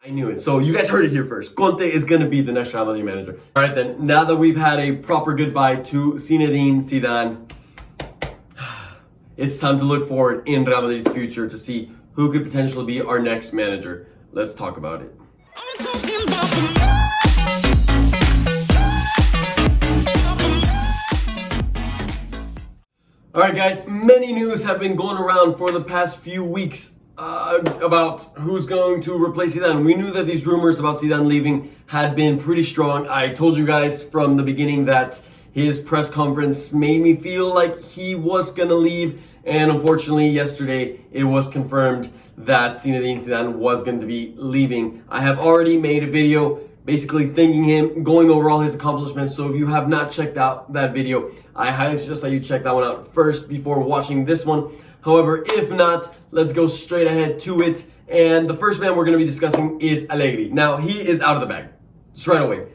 I knew it. So you guys heard it here first. Conte is going to be the next Real Madrid manager. All right then, now that we've had a proper goodbye to Zinedine Zidane, it's time to look forward in Real Madrid's future to see who could potentially be our next manager. Let's talk about it. All right, guys, many news have been going around for the past few weeks about who's going to replace Zidane. We knew that these rumors about Zidane leaving had been pretty strong. I told you guys from the beginning that his press conference made me feel like he was going to leave. And unfortunately, yesterday, it was confirmed that Zinedine Zidane was going to be leaving. I have already made a video basically thanking him, going over all his accomplishments. So if you have not checked out that video, I highly suggest that you check that one out first before watching this one. However, if not, let's go straight ahead to it. And the first man we're going to be discussing is Allegri. Now, he is out of the bag, just right away.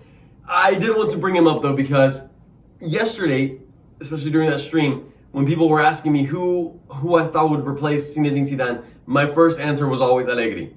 I did want to bring him up though, because yesterday, especially during that stream, when people were asking me who I thought would replace Zinedine Zidane, my first answer was always Allegri.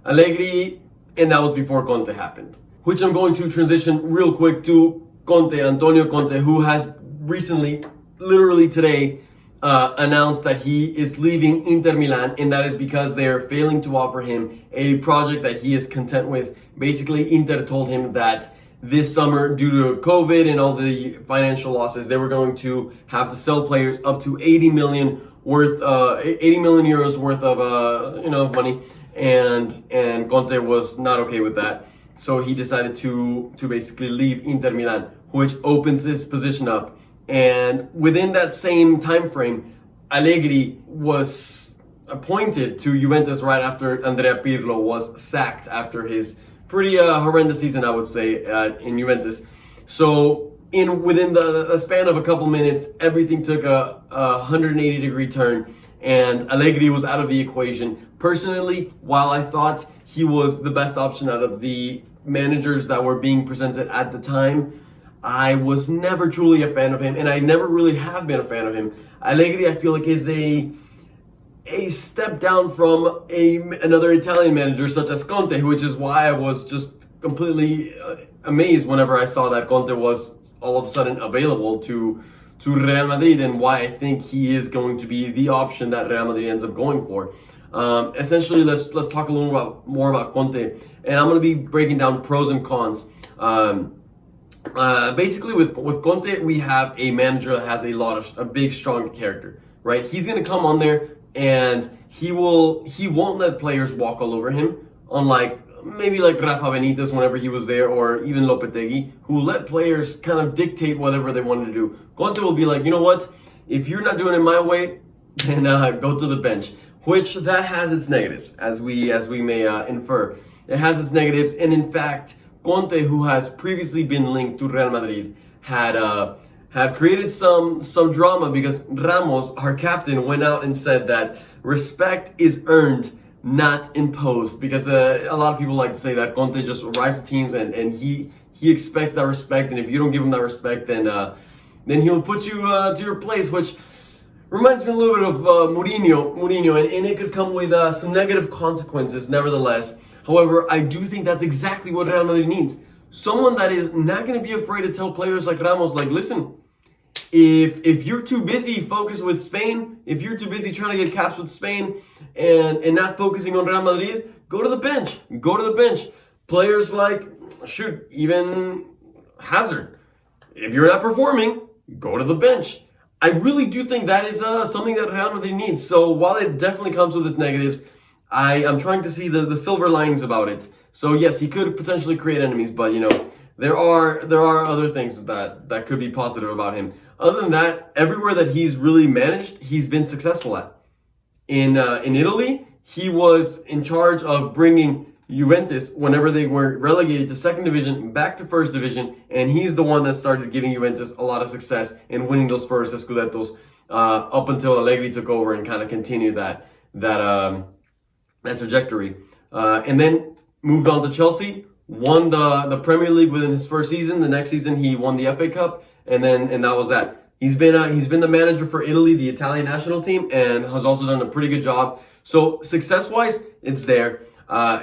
Allegri, and that was before Conte happened. Which I'm going to transition real quick to Conte, Antonio Conte, who has recently, literally today, announced that he is leaving Inter Milan, and that is because they are failing to offer him a project that he is content with. Basically, Inter told him that this summer, due to COVID and all the financial losses, they were going to have to sell players up to 80 million euros worth of money, and Conte was not okay with that. So he decided to basically leave Inter Milan, which opens his position up. And within that same time frame, Allegri was appointed to Juventus right after Andrea Pirlo was sacked after his pretty horrendous season, I would say, in Juventus. So within the span of a couple minutes, everything took a 180-degree turn, and Allegri was out of the equation. Personally, while I thought he was the best option out of the managers that were being presented at the time, I was never truly a fan of him, and I never really have been a fan of him. Allegri, I feel like, is a step down from another Italian manager such as Conte, which is why I was just completely amazed whenever I saw that Conte was all of a sudden available to Real Madrid, and why I think he is going to be the option that Real Madrid ends up going for. Essentially, let's talk a little more about Conte, and I'm going to be breaking down pros and cons. Basically, with Conte, we have a manager that has a big, strong character, right? He's going to come on there, and he won't let players walk all over him, unlike maybe like Rafa Benitez whenever he was there, or even Lopetegui, who let players kind of dictate whatever they wanted to do. Conte will be like, you know what? If you're not doing it my way, then go to the bench. Which that has its negatives, as we may infer. It has its negatives, and in fact, Conte, who has previously been linked to Real Madrid, had created some drama because Ramos, our captain, went out and said that respect is earned, not imposed. Because a lot of people like to say that Conte just arrives to teams and he expects that respect, and if you don't give him that respect, then he'll put you to your place, which reminds me a little bit of Mourinho, and it could come with some negative consequences nevertheless. However, I do think that's exactly what Real Madrid needs. Someone that is not going to be afraid to tell players like Ramos, like, listen, if you're too busy focused with Spain, if you're too busy trying to get caps with Spain and not focusing on Real Madrid, go to the bench. Go to the bench. Players like, even Hazard. If you're not performing, go to the bench. I really do think that is something that Real Madrid needs. So while it definitely comes with its negatives, I'm trying to see the silver linings about it. So yes, he could potentially create enemies, but there are other things that could be positive about him. Other than that, everywhere that he's really managed, he's been successful at. In Italy, he was in charge of bringing Juventus, whenever they were relegated to second division, back to first division, and he's the one that started giving Juventus a lot of success in winning those first Scudettos up until Allegri took over and kind of continued that trajectory. And then moved on to Chelsea, won the Premier League within his first season. The next season he won the FA Cup, and that was that. He's been the manager for Italy, the Italian national team, and has also done a pretty good job. So success-wise, it's there.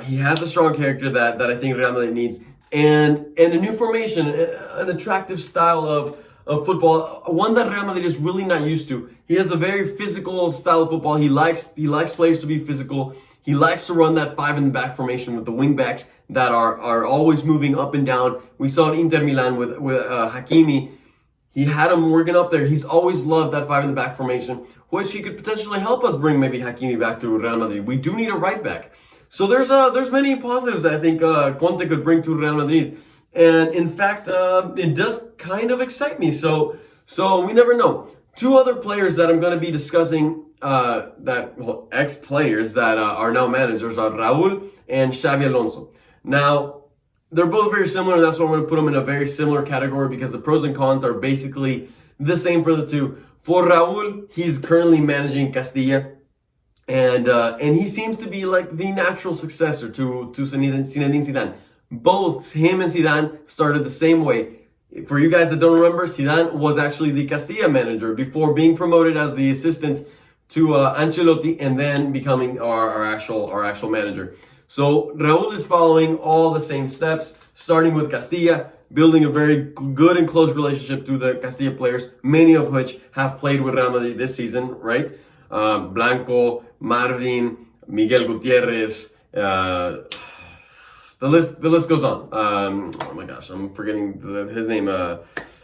He has a strong character that I think Real Madrid needs, and a new formation, an attractive style of football, one that Real Madrid is really not used to. He has a very physical style of football. He likes players to be physical. He likes to run that 5 in the back formation with the wing backs that are always moving up and down. We saw in Inter Milan with Hakimi. He had him working up there. He's always loved that 5 in the back formation, which he could potentially help us bring maybe Hakimi back to Real Madrid. We do need a right back. So there's many positives that I think Conte could bring to Real Madrid. And in fact, it does kind of excite me. So we never know. Two other players that I'm going to be discussing, ex-players that are now managers, are Raul and Xabi Alonso. Now, they're both very similar. That's why I'm going to put them in a very similar category, because the pros and cons are basically the same for the two. For Raul, he's currently managing Castilla, and he seems to be like the natural successor to Zinedine Zidane. Both him and Zidane started the same way. For you guys that don't remember, Zidane was actually the Castilla manager before being promoted as the assistant to Ancelotti, and then becoming our actual manager. So Raul is following all the same steps, starting with Castilla, building a very good and close relationship to the Castilla players, many of which have played with Real Madrid this season, right? Blanco, Marvin, Miguel Gutierrez, the list goes on. Oh my gosh, I'm forgetting his name.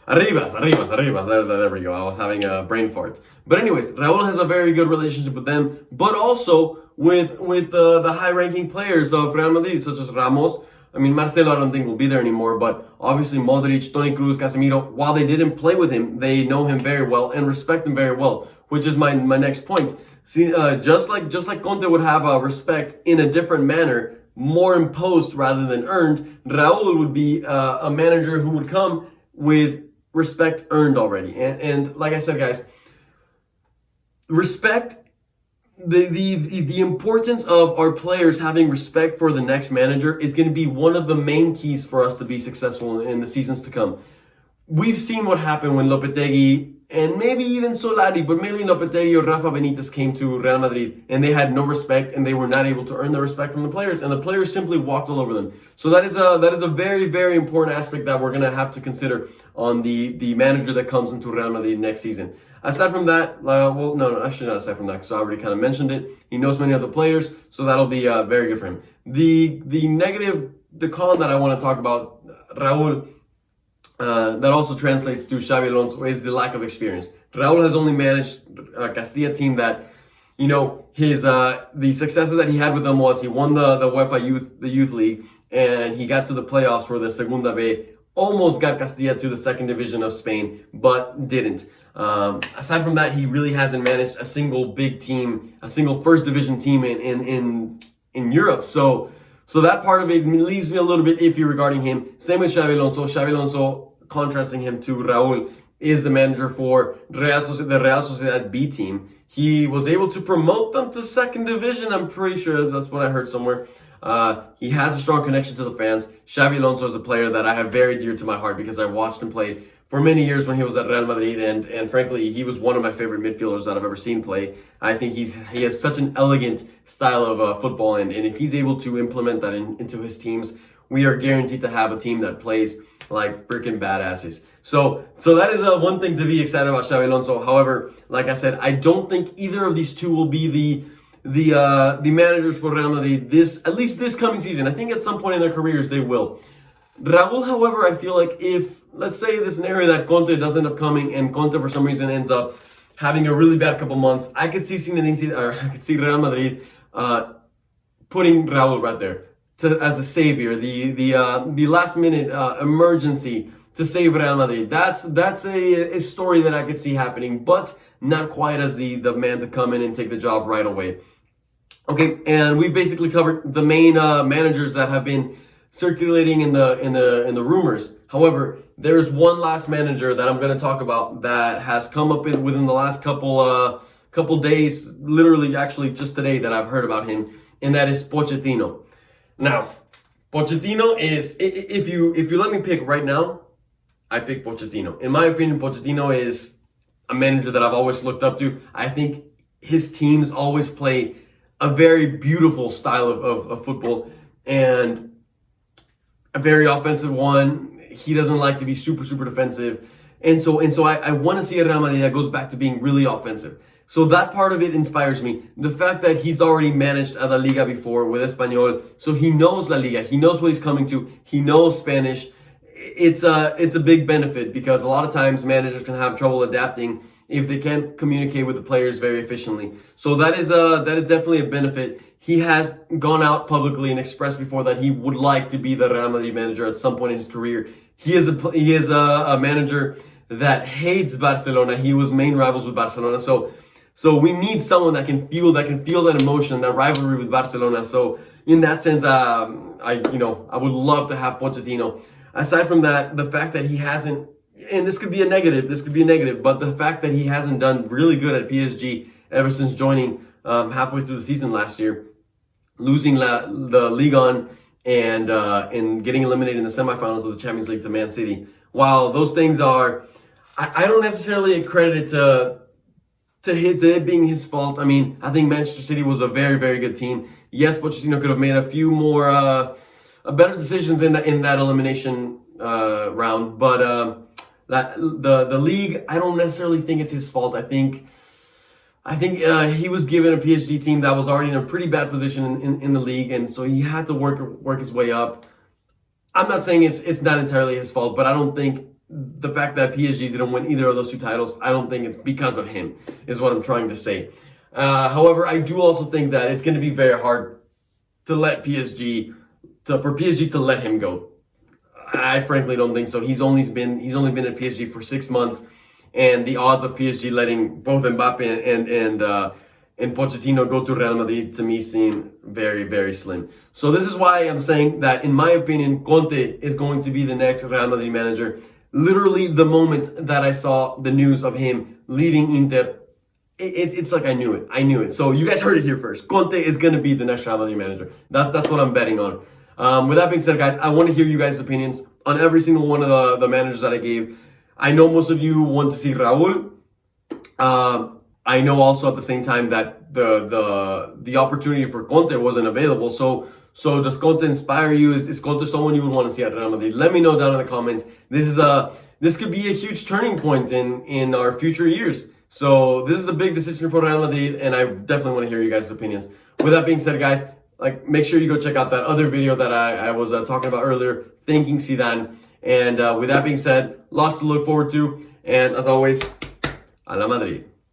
Arribas. There we go. I was having a brain fart. But anyways, Raul has a very good relationship with them, but also with the high-ranking players of Real Madrid, such as Ramos. I mean, Marcelo, I don't think will be there anymore, but obviously Modric, Toni Kroos, Casemiro, while they didn't play with him, they know him very well and respect him very well, which is my next point. See, just like Conte would have respect in a different manner, more imposed rather than earned, Raul would be a manager who would come with respect earned already. And like I said, guys, respect, the importance of our players having respect for the next manager is going to be one of the main keys for us to be successful in the seasons to come. We've seen what happened when Lopetegui, and maybe even Solari, but mainly Lopetegui or Rafa Benitez came to Real Madrid, and they had no respect, and they were not able to earn the respect from the players, and the players simply walked all over them. So that is a very, very important aspect that we're going to have to consider on the manager that comes into Real Madrid next season. Aside from that, actually not aside from that, because I already kind of mentioned it. He knows many other players, so that'll be very good for him. The con that I want to talk about, Raul, that also translates to Xabi Alonso, is the lack of experience. Raul has only managed a Castilla team that, you know, his the successes that he had with them was he won the UEFA Youth League, and he got to the playoffs for the Segunda B, almost got Castilla to the second division of Spain, but didn't. Aside from that, he really hasn't managed a single big team, a single first division team in Europe. So that part of it leaves me a little bit iffy regarding him. Same with Xabi Alonso. Xabi Alonso, contrasting him to Raul, is the manager for the Real Sociedad B team. He was able to promote them to second division. I'm pretty sure that's what I heard somewhere. He has a strong connection to the fans. Xabi Alonso is a player that I have very dear to my heart because I watched him play for many years when he was at Real Madrid, and frankly, he was one of my favorite midfielders that I've ever seen play. I think he has such an elegant style of football, and if he's able to implement that into his teams, we are guaranteed to have a team that plays like freaking badasses. So that is one thing to be excited about Xabi Alonso. However, like I said, I don't think either of these two will be the managers for Real Madrid at least this coming season. I think at some point in their careers they will. Raul, however, I feel like if, let's say the scenario that Conte does end up coming and Conte for some reason ends up having a really bad couple months, I could see Real Madrid putting Raul right there as a savior, the last minute emergency to save Real Madrid. That's a story that I could see happening, but not quite as the man to come in and take the job right away. Okay, and we basically covered the main managers that have been circulating in the rumors. However, there's one last manager that I'm going to talk about that has come up within the last couple days, literally actually just today, that I've heard about him, and that is Pochettino. Now, Pochettino is, if you let me pick right now, I pick Pochettino. In my opinion, Pochettino is a manager that I've always looked up to. I think his teams always play a very beautiful style of football and a very offensive one. He doesn't like to be super defensive. And so I want to see a Real Madrid that goes back to being really offensive. So that part of it inspires me. The fact that he's already managed a La Liga before with Espanyol, so he knows La Liga, he knows what he's coming to, he knows Spanish. It's a big benefit because a lot of times managers can have trouble adapting if they can't communicate with the players very efficiently. So that is definitely a benefit. He has gone out publicly and expressed before that he would like to be the Real Madrid manager at some point in his career. He is a manager that hates Barcelona. He was main rivals with Barcelona. So we need someone that can feel that emotion, that rivalry with Barcelona. So in that sense, I would love to have Pochettino. Aside from that, the fact that he hasn't, and this could be a negative, but the fact that he hasn't done really good at PSG ever since joining halfway through the season last year, losing the Ligue 1 and getting eliminated in the semifinals of the Champions League to Man City. While those things are, I don't necessarily credit it to it being his fault. I mean, I think Manchester City was a very good team. Yes, Pochettino could have made a few more better decisions in that elimination round, but the league, I don't necessarily think it's his fault. I think he was given a PSG team that was already in a pretty bad position in the league, and so he had to work his way up. I'm not saying it's not entirely his fault, but I don't think the fact that PSG didn't win either of those two titles, I don't think it's because of him, is what I'm trying to say. However, I do also think that it's going to be very hard to let for PSG to let him go. I frankly don't think so. He's only been at PSG for 6 months, and the odds of PSG letting both Mbappe and Pochettino go to Real Madrid to me seem very slim. So this is why I'm saying that, in my opinion, Conte is going to be the next Real Madrid manager. Literally, the moment that I saw the news of him leaving Inter, it's like I knew it. So you guys heard it here first. Conte is going to be the next Real Madrid manager. That's what I'm betting on. With that being said, guys, I want to hear you guys' opinions on every single one of the managers that I gave. I know most of you want to see Raul. I know also at the same time that the opportunity for Conte wasn't available. So does Conte inspire you? Is Conte someone you would want to see at Real Madrid? Let me know down in the comments. This could be a huge turning point in our future years. So this is a big decision for Real Madrid, and I definitely want to hear you guys' opinions. With that being said, guys, make sure you go check out that other video that I was talking about earlier, thanking Zidane. And with that being said, lots to look forward to. And as always, a la Madrid.